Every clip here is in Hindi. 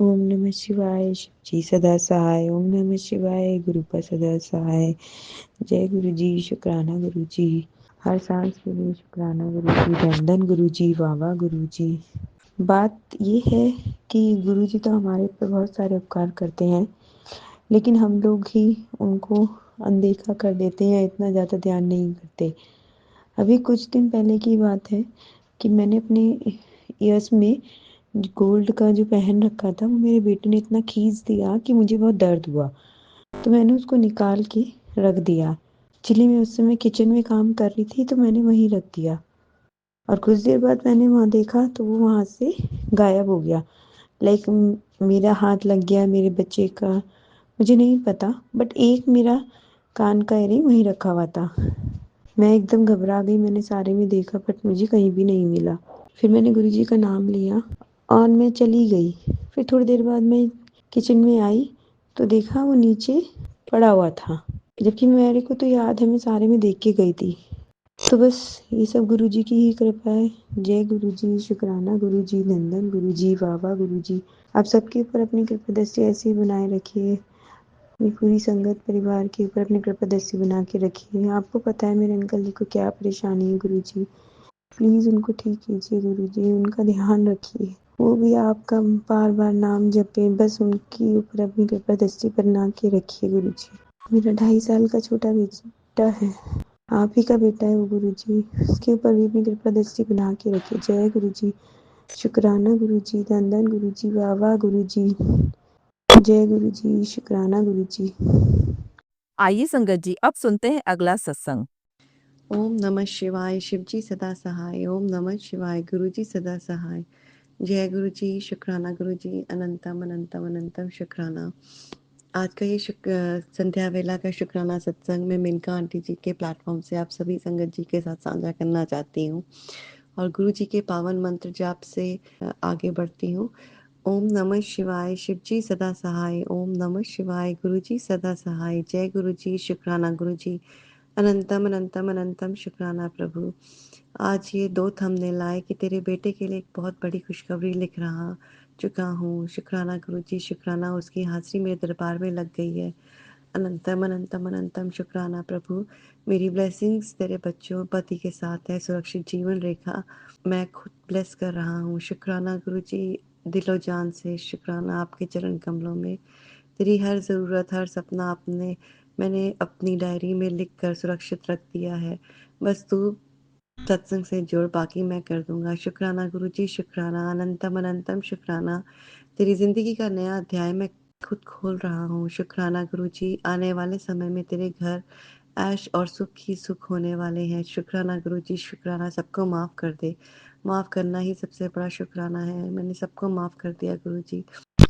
ओम नमः शिवाय शिव जी सदा सहाय। ओम नमः शिवाय गुरुपा सदा सहाय। जय गुरु जी, शुक्राना गुरु जी, हर सांस के लिए शुक्राना गुरु जी, धन गुरु जी, वाह वाह गुरु जी। बात ये है कि गुरु जी तो हमारे ऊपर बहुत सारे उपकार करते हैं, लेकिन हम लोग ही उनको अनदेखा कर देते हैं, इतना ज़्यादा ध्यान नहीं करते। अभी कुछ दिन पहले की बात है कि मैंने अपने ईयर्स में गोल्ड का जो पहन रखा था, वो मेरे बेटे ने इतना खींच दिया कि मुझे बहुत दर्द हुआ। तो मैंने उसको निकाल के रख दिया। एक्चुअली मैं उस समय किचन में काम कर रही थी, तो मैंने वहीं रख दिया और कुछ देर बाद मैंने वहाँ देखा तो वो वहाँ से गायब हो गया। लाइक मेरा हाथ लग गया मेरे बच्चे का, मुझे नहीं पता, बट एक मेरा कान का इयरिंग वहीं रखा हुआ था। मैं एकदम घबरा गई, मैंने सारे में देखा बट मुझे कहीं भी नहीं मिला। फिर मैंने गुरुजी का नाम लिया और मैं चली गई। फिर थोड़ी देर बाद मैं किचन में आई तो देखा वो नीचे पड़ा हुआ था, जबकि मेरे को तो याद है मैं सारे में देख के गई थी। तो बस ये सब गुरुजी की ही कृपा है। जय गुरुजी, शुक्राना गुरुजी, नंदन गुरुजी, वाह वाह गुरुजी। आप सबके ऊपर अपनी कृपा दृष्टि ऐसे ही बनाए रखिए। अपनी पूरी संगत परिवार के ऊपर अपनी कृपा दृष्टि बना के रखिए। आपको पता है मेरे अंकल जी को क्या परेशानी है गुरुजी, प्लीज़ उनको ठीक कीजिए गुरुजी, उनका ध्यान रखिए। वो भी आपका बार बार नाम जपे, बस उनके ऊपर अपनी कृपा दृष्टि बना के रखिए गुरुजी। मेरा 2.5 साल का छोटा बेटा है, आप ही का बेटा है वो गुरुजी, उसके ऊपर भी अपनी कृपा दृष्टि बना के रखिए। जय गुरुजी, शुक्राना गुरुजी, धन गुरुजी, वाह वाह गुरुजी। जय गुरुजी, शुक्राना गुरुजी। आइए संगत जी, अब सुनते हैं अगला सत्संग। ओम नमः शिवाय शिवजी सदा सहाय। ओम नमः शिवाय गुरुजी सदा सहाय। जय गुरुजी, शुक्राना गुरुजी, अनंतम अनंतम अनंतम शुक्राना। आज का ये संध्या वेला का शुक्राना सत्संग में मिनका आंटी जी के प्लेटफॉर्म से आप सभी संगत जी के साथ साझा करना चाहती हूँ और गुरु जी के पावन मंत्र जाप से आगे बढ़ती हूँ। ओम नमः शिवाय शिवजी सदा सहाय। ओम नमः शिवाय गुरुजी सदा सहाय। जय गुरुजी, शुक्राना गुरुजी, अनंतम अनंतम अनंतम शुक्राना प्रभु। आज ये 2 थंबनेल आए कि तेरे बेटे के लिए एक बहुत बड़ी खुशखबरी लिख रहा चुका हूँ। शुक्राना गुरुजी, शुक्राना, उसकी हाजिरी मेरे दरबार में लग गई है। अनंतम अनंतम अनंतम शुक्राना प्रभु। मेरी ब्लेसिंग्स तेरे बच्चों पति के साथ है, सुरक्षित जीवन रेखा मैं खुद ब्लेस कर रहा हूँ। शुक्राना गुरुजी, दिलो जान से शुक्राना आपके चरण कमलों में। तेरी हर ज़रूरत, हर सपना मैंने अपनी डायरी में लिख कर सुरक्षित रख दिया है। बस तू सत्संग से जुड़, बाकी मैं कर दूंगा। शुक्राना गुरुजी, शुक्राना, अनंतम अनंतम शुक्राना। तेरी जिंदगी का नया अध्याय मैं खुद खोल रहा हूँ। शुक्राना गुरुजी, आने वाले समय में तेरे घर ऐश और सुख ही सुख होने वाले हैं। शुक्राना गुरुजी, शुक्राना। सबको माफ़ कर दे, माफ़ करना ही सबसे बड़ा शुक्राना है। मैंने सबको माफ़ कर दिया गुरुजी,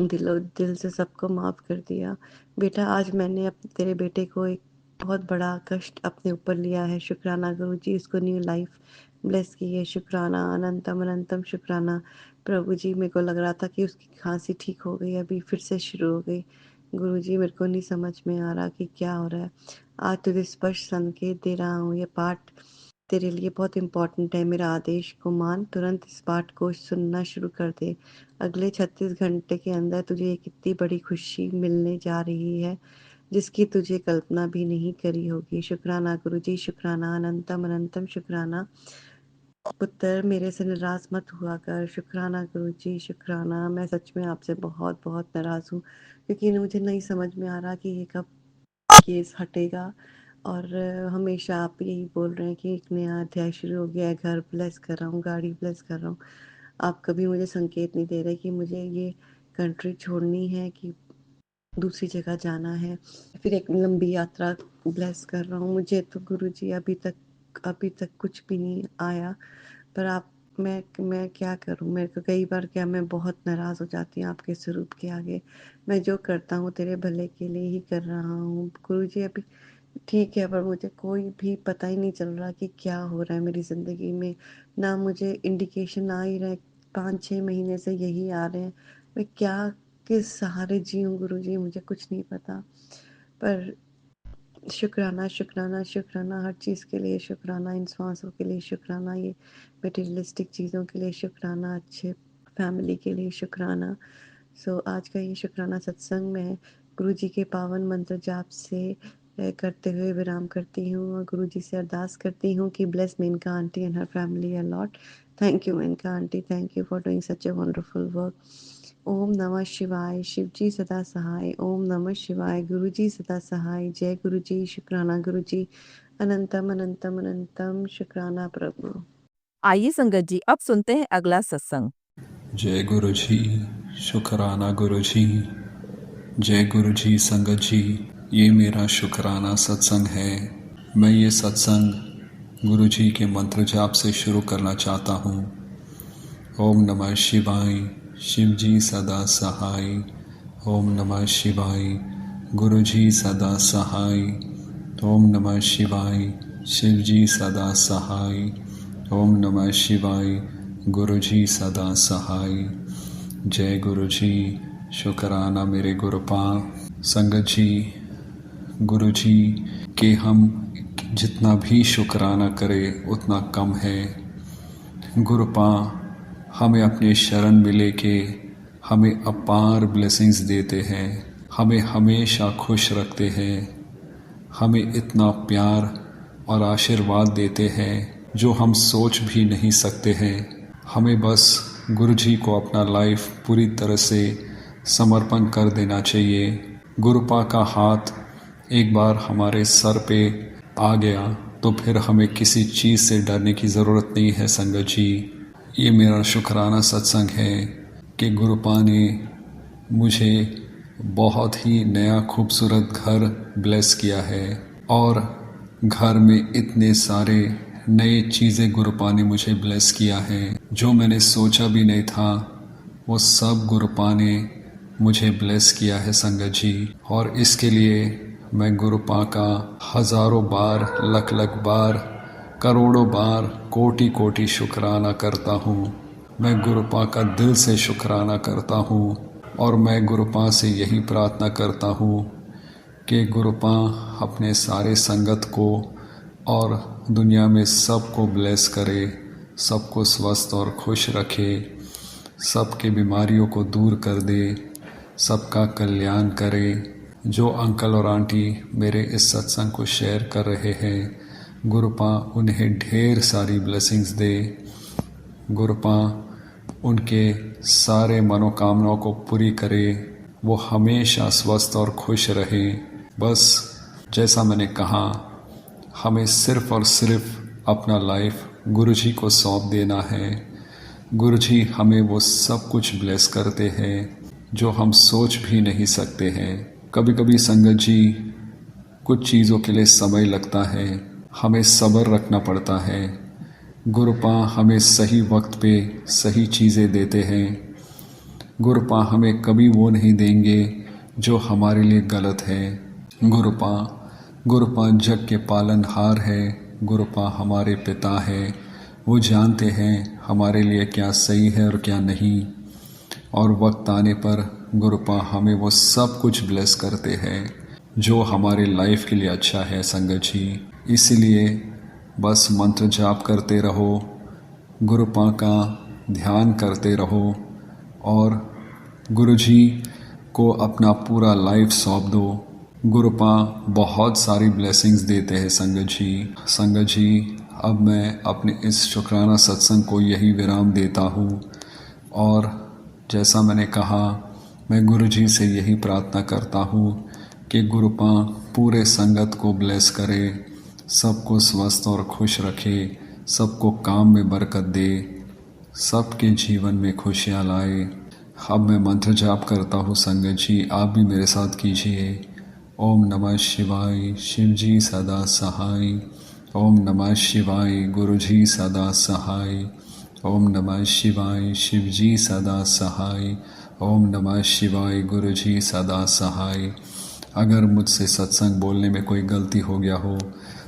दिल से सबको माफ़ कर दिया। बेटा, आज मैंने तेरे बेटे को एक बहुत बड़ा कष्ट अपने ऊपर लिया है। शुक्राना गुरुजी, इसको न्यू लाइफ ब्लेस की है। शुक्राना, अनंतम अनंतम शुक्राना प्रभु जी। मेरे को लग रहा था कि उसकी खांसी ठीक हो गई, अभी फिर से शुरू हो गई। गुरुजी, मेरे को नहीं समझ में आ रहा कि क्या हो रहा है। आज तुझे स्पष्ट संकेत दे रहा हूँ, ये पाठ तेरे लिए बहुत इम्पोर्टेंट है। मेरा आदेश को मान, तुरंत इस पाठ को सुनना शुरू कर दे। अगले 36 घंटे के अंदर तुझे एक इतनी बड़ी खुशी मिलने जा रही है जिसकी तुझे कल्पना भी नहीं करी होगी। शुक्राना गुरुजी, शुक्राना, अनंतम अनंतम शुक्राना। पुत्र, मेरे से निराश मत हुआ कर। शुक्राना गुरुजी, शुक्राना। मैं सच में आपसे बहुत बहुत नाराज़ हूँ, क्योंकि मुझे नहीं समझ में आ रहा कि ये कब केस हटेगा। और हमेशा आप यही बोल रहे हैं कि एक नया अध्याय शुरू हो गया है, घर ब्लेस कर रहा हूँ, गाड़ी ब्लेस कर रहा हूँ। आप कभी मुझे संकेत नहीं दे रहे कि मुझे ये कंट्री छोड़नी है कि दूसरी जगह जाना है, फिर एक लंबी यात्रा ब्लेस कर रहा हूँ। मुझे तो गुरुजी अभी तक कुछ भी नहीं आया, पर आप मैं क्या करूँ। मेरे को कई बार क्या मैं बहुत नाराज़ हो जाती हूँ आपके स्वरूप के आगे। मैं जो करता हूँ तेरे भले के लिए ही कर रहा हूँ गुरुजी। अभी ठीक है, पर मुझे कोई भी पता ही नहीं चल रहा कि क्या हो रहा है मेरी ज़िंदगी में। ना मुझे इंडिकेशन आ ही रहे, 5-6 महीने से यही आ रहे हैं। मैं क्या किस सहारे जीऊँ गुरुजी, मुझे कुछ नहीं पता। पर शुक्राना शुक्राना शुक्राना, हर चीज़ के लिए शुक्राना, इन सांसों के लिए शुक्राना, ये मटेरियलिस्टिक चीज़ों के लिए शुक्राना, अच्छे फैमिली के लिए शुक्राना। सो आज का ये शुक्राना सत्संग मैं गुरु जी के पावन मंत्र जाप से करते हुए विराम करती हूँ और गुरु जी से अरदास करती हूँ कि bless Menka aunty and her family a lot. Thank you Menka aunty, thank you for doing such a wonderful work. ओम नमः शिवाय, शिव जी सदा सहाय। ओम नमः शिवाय, गुरु जी सदा सहाय। जय गुरु जी, शुक्राना गुरु जी, अनंतम अनंतम अनंतम शुक्राना प्रभु। आइए संगत जी अब सुनते हैं अगला सत्संग। जय गुरु जी, शुक्राना गुरु जी। जय गुरु जी संगत जी, ये मेरा शुक्राना सत्संग है। मैं ये सत्संग गुरु जी के मंत्र जाप से शुरू करना चाहता हूँ। ओम नमः शिवाय, शिव जी सदा सहाय। ओम नमः शिवाय, गुरु जी सदा सहाय। ओम नमः शिवाय, शिव जी सदा सहाय। ओम नमः शिवाय, गुरु जी सदा सहाय। जय गुरु जी, शुक्राना मेरे गुरुपा। संगत जी, गुरु जी के हम जितना भी शुक्राना करें उतना कम है। गुरुपा हमें अपने शरण में लेके हमें अपार ब्लेसिंग्स देते हैं, हमें हमेशा खुश रखते हैं, हमें इतना प्यार और आशीर्वाद देते हैं जो हम सोच भी नहीं सकते हैं। हमें बस गुरु जी को अपना लाइफ पूरी तरह से समर्पण कर देना चाहिए। गुरुपा का हाथ एक बार हमारे सर पे आ गया तो फिर हमें किसी चीज़ से डरने की ज़रूरत नहीं है। संगत जी, ये मेरा शुक्राना सत्संग है कि गुरुपा ने मुझे बहुत ही नया खूबसूरत घर ब्लेस किया है और घर में इतने सारे नए चीज़ें गुरुपा ने मुझे ब्लेस किया है जो मैंने सोचा भी नहीं था, वो सब गुरुपा ने मुझे ब्लेस किया है संगत जी। और इसके लिए मैं गुरुपा का हज़ारों बार, लख लख बार, करोड़ों बार, कोटि कोटि शुक्राना करता हूँ। मैं गुरुपा का दिल से शुक्राना करता हूँ और मैं गुरुपा से यही प्रार्थना करता हूँ कि गुरुपा अपने सारे संगत को और दुनिया में सबको ब्लेस करे, सबको स्वस्थ और खुश रखे, सबके बीमारियों को दूर कर दे, सबका कल्याण करे। जो अंकल और आंटी मेरे इस सत्संग को शेयर कर रहे हैं, गुरुपा उन्हें ढेर सारी ब्लेसिंग्स दे। गुरुपा उनके सारे मनोकामनाओं को पूरी करे, वो हमेशा स्वस्थ और खुश रहे। बस जैसा मैंने कहा, हमें सिर्फ और सिर्फ अपना लाइफ गुरुजी को सौंप देना है। गुरुजी हमें वो सब कुछ ब्लेस करते हैं जो हम सोच भी नहीं सकते हैं। कभी कभी संगत जी, कुछ चीज़ों के लिए समय लगता है, हमें सब्र रखना पड़ता है। गुरुपा हमें सही वक्त पे सही चीज़ें देते हैं। गुरुपा हमें कभी वो नहीं देंगे जो हमारे लिए गलत है। गुरुपा जग के पालनहार है। गुरुपा हमारे पिता है, वो जानते हैं हमारे लिए क्या सही है और क्या नहीं। और वक्त आने पर गुरुपा हमें वो सब कुछ ब्लेस करते हैं जो हमारे लाइफ के लिए अच्छा है संगत जी। इसीलिए बस मंत्र जाप करते रहो, गुरुपा का ध्यान करते रहो और गुरुजी को अपना पूरा लाइफ सौंप दो। गुरुपा बहुत सारी ब्लेसिंग्स देते हैं संगत जी। संगत जी, अब मैं अपने इस शुक्राना सत्संग को यही विराम देता हूँ और जैसा मैंने कहा, मैं गुरुजी से यही प्रार्थना करता हूँ कि गुरुपा पूरे संगत को ब्लेस करे, सबको स्वस्थ और खुश रखे, सबको काम में बरकत दे, सबके जीवन में खुशियाँ लाए। अब मैं मंत्र जाप करता हूँ संगत जी, आप भी मेरे साथ कीजिए। ओम नमः शिवाय, शिव जी सदा सहाय। ओम नमः शिवाय, गुरु जी सदा सहाय। ओम नमः शिवाय, शिव जी सदा सहाय। ओम नमः शिवाय, गुरु जी सदा सहाय। अगर मुझसे सत्संग बोलने में कोई गलती हो गया हो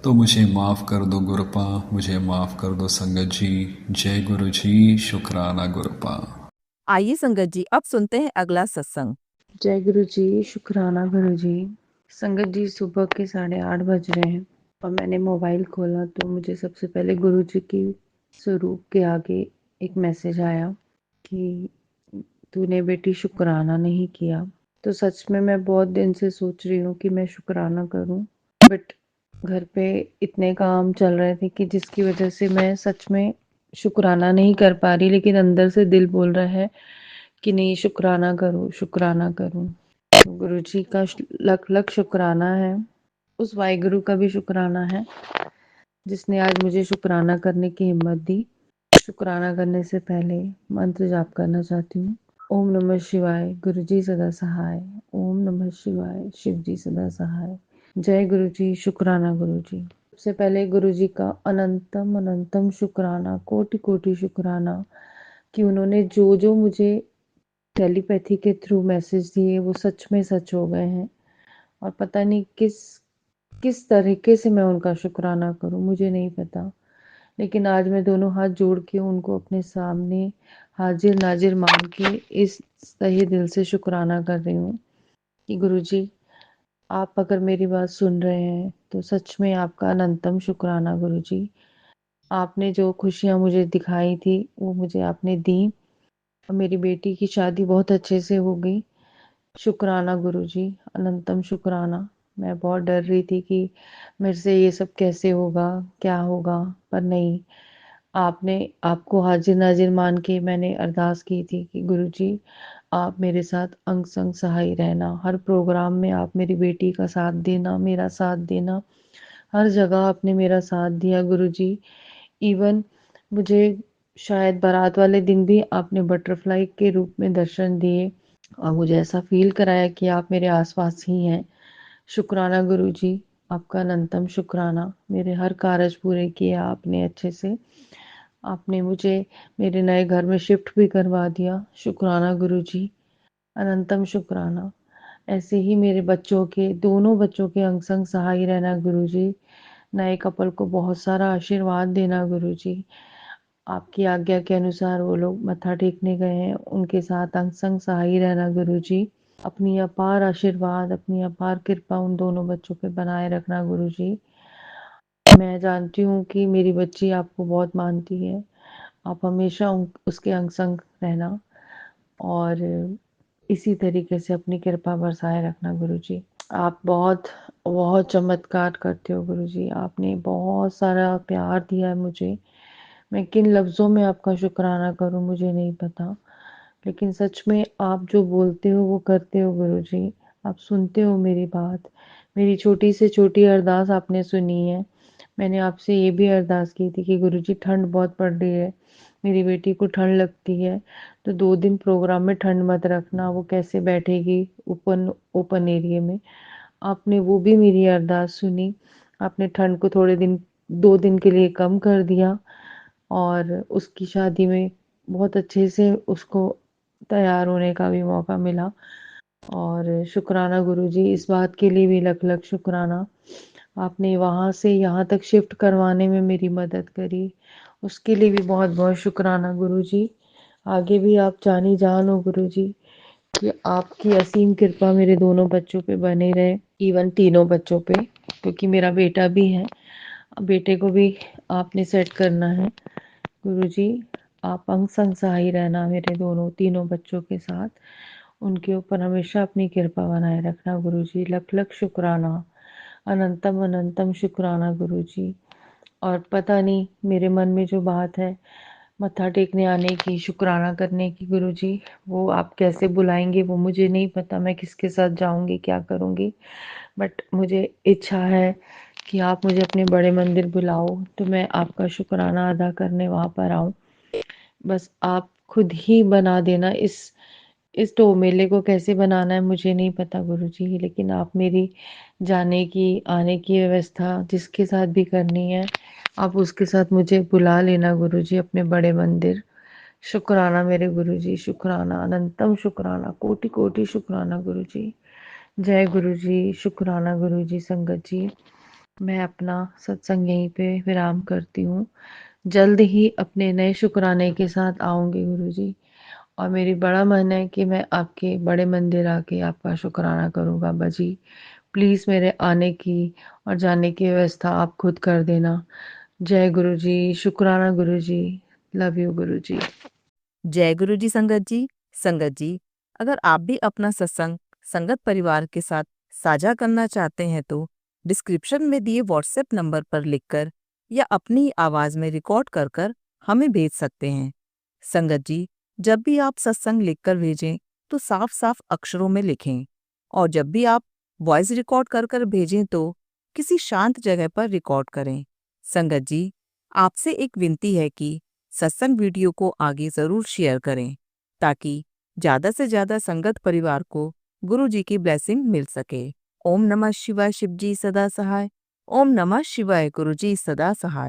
तो मुझे माफ़ कर दो गुरुपा, मुझे माफ़ कर दो संगत जी। जय गुरु जी, शुक्राना गुरुपा। आइए संगत जी अब सुनते हैं अगला सत्संग। जय गुरु जी, शुक्राना गुरु जी। संगत जी, सुबह के 8:30 बज रहे हैं और मैंने मोबाइल खोला तो मुझे सबसे पहले गुरु जी की स्वरूप के आगे एक मैसेज आया कि तूने बेटी शुक्राना नहीं किया। तो सच में मैं बहुत दिन से सोच रही हूँ कि मैं शुक्राना करूँ, बट घर पे इतने काम चल रहे थे कि जिसकी वजह से मैं सच में शुक्राना नहीं कर पा रही, लेकिन अंदर से दिल बोल रहा है कि नहीं, शुक्राना करूँ, शुक्राना करूँ। तो गुरु जी का लख लख शुक्राना है, उस वाहिगुरु का भी शुक्राना है जिसने आज मुझे शुक्राना करने की हिम्मत दी। शुक्राना करने से पहले मंत्र जाप करना चाहती हूँ। ओम नमः शिवाय, गुरु जी सदा सहाय। ओम नमः शिवाय, शिव जी सदा सहाय। जय गुरु जी, शुक्राना गुरु जी। सबसे पहले गुरु जी का अनंतम अनंतम शुक्राना, कोटि कोटि शुक्राना कि उन्होंने जो जो मुझे टेलीपैथी के थ्रू मैसेज दिए वो सच में सच हो गए हैं। और पता नहीं किस तरीके से मैं उनका शुक्राना करूं, मुझे नहीं पता। लेकिन आज मैं दोनों हाथ जोड़ के उनको अपने सामने हाजिर नाजिर मान के इस तहे दिल से शुक्राना कर रही हूँ कि गुरुजी, आप अगर मेरी बात सुन रहे हैं तो सच में आपका अनंतम शुक्राना गुरुजी। आपने जो खुशियाँ मुझे दिखाई थी वो मुझे आपने दी, और मेरी बेटी की शादी बहुत अच्छे से हो गई। शुक्राना गुरुजी, अनंतम शुक्राना। मैं बहुत डर रही थी कि मेरे से ये सब कैसे होगा, क्या होगा, पर नहीं, आपने आपको हाजिर नाजिर मान के मैंने अरदास की थी कि गुरुजी, आप मेरे साथ अंग संग सहाय रहना, हर प्रोग्राम में आप मेरी बेटी का साथ देना, मेरा साथ देना, हर जगह आपने मेरा साथ दिया गुरुजी। इवन मुझे शायद बारात वाले दिन भी आपने बटरफ्लाई के रूप में दर्शन दिए और मुझे ऐसा फील कराया कि आप मेरे आसपास ही हैं। शुक्राना गुरुजी, आपका अनंतम शुक्राना। मेरे हर कारज पूरे किए आपने अच्छे से। आपने मुझे मेरे नए घर में शिफ्ट भी करवा दिया। शुक्राना गुरुजी, अनंतम शुक्राना। ऐसे ही मेरे बच्चों के, दोनों बच्चों के अंग संग सहाय रहना गुरुजी। नए कपल को बहुत सारा आशीर्वाद देना गुरुजी। आपकी आज्ञा के अनुसार वो लोग मत्था टेकने गए हैं, उनके साथ अंग संग सहाय रहना गुरुजी। अपनी अपार आशीर्वाद, अपनी अपार कृपा उन दोनों बच्चों पे बनाए रखना गुरुजी। मैं जानती हूँ कि मेरी बच्ची आपको बहुत मानती है। आप हमेशा उसके अंग संग रहना और इसी तरीके से अपनी कृपा बरसाए रखना गुरुजी। आप बहुत बहुत चमत्कार करते हो गुरुजी। आपने बहुत सारा प्यार दिया है मुझे। मैं किन लफ्ज़ों में आपका शुक्राना करूँ मुझे नहीं पता। लेकिन सच में आप जो बोलते हो वो करते हो गुरुजी। आप सुनते हो मेरी बात। मेरी छोटी से छोटी अरदास आपने सुनी है। मैंने आपसे ये भी अरदास की थी कि गुरुजी, ठंड बहुत पड़ रही है, मेरी बेटी को ठंड लगती है, तो 2 दिन प्रोग्राम में ठंड मत रखना, वो कैसे बैठेगी ओपन ओपन एरिया में। आपने वो भी मेरी अरदास सुनी। आपने ठंड को थोड़े दिन, 2 दिन के लिए कम कर दिया और उसकी शादी में बहुत अच्छे से उसको तैयार होने का भी मौका मिला। और शुक्राना गुरुजी, इस बात के लिए भी लख लख शुक्राना। आपने वहाँ से यहाँ तक शिफ्ट करवाने में मेरी मदद करी, उसके लिए भी बहुत बहुत शुक्राना गुरुजी। आगे भी आप जानी जान हो गुरुजी कि आपकी असीम कृपा मेरे दोनों बच्चों पे बनी रहे, इवन तीनों बच्चों पे, क्योंकि मेरा बेटा भी है। बेटे को भी आपने सेट करना है गुरुजी। आप अंग संग सहाय रहना मेरे दोनों तीनों बच्चों के साथ। उनके ऊपर हमेशा अपनी कृपा बनाए रखना गुरुजी। लख लख शुक्राना, अनंतम अनंतम शुक्राना गुरुजी। और पता नहीं मेरे मन में जो बात है मत्था टेकने आने की, शुक्राना करने की गुरुजी, वो आप कैसे बुलाएंगे वो मुझे नहीं पता। मैं किसके साथ जाऊंगी, क्या करूंगी, बट मुझे इच्छा है कि आप मुझे अपने बड़े मंदिर बुलाओ तो मैं आपका शुक्राना अदा करने वहां पर आऊं। बस आप खुद ही बना देना। इस तो मेले को कैसे बनाना है मुझे नहीं पता गुरुजी, लेकिन आप मेरी जाने की, आने की व्यवस्था जिसके साथ भी करनी है, आप उसके साथ मुझे बुला लेना गुरुजी अपने बड़े मंदिर। शुक्राना मेरे गुरुजी, शुक्राना, अनंतम शुक्राना, कोटि कोटि शुक्राना गुरुजी। जय गुरुजी, शुक्राना गुरुजी। संगत जी, मैं अपना सत्संग यहीं पे विराम करती हूँ। जल्द ही अपने नए शुक्राने के साथ आऊंगी गुरुजी। और मेरी बड़ा मन है कि मैं आपके बड़े मंदिर आके आपका शुक्राना करूँ बाबा जी। प्लीज़ मेरे आने की और जाने की व्यवस्था आप खुद कर देना। जय गुरु जी, शुक्राना गुरु जी, लव यू गुरु जी। जय गुरु जी संगत जी। संगत जी, अगर आप भी अपना सत्संग संगत परिवार के साथ साझा करना चाहते हैं तो डिस्क्रिप्शन में दिए व्हाट्सएप नंबर पर लिखकर या अपनी आवाज़ में रिकॉर्ड कर कर हमें भेज सकते हैं। संगत जी, जब भी आप सत्संग लिखकर भेजें तो साफ साफ अक्षरों में लिखें, और जब भी आप वॉइस रिकॉर्ड कर कर भेजें तो किसी शांत जगह पर रिकॉर्ड करें। संगत जी, आपसे एक विनती है कि सत्संग वीडियो को आगे ज़रूर शेयर करें ताकि ज़्यादा से ज़्यादा संगत परिवार को गुरु जी की ब्लेसिंग मिल सके। ओम नमः शिवाय, शिव जी सदा सहाय। ओम नमः शिवाय, गुरु जी सदा सहाय।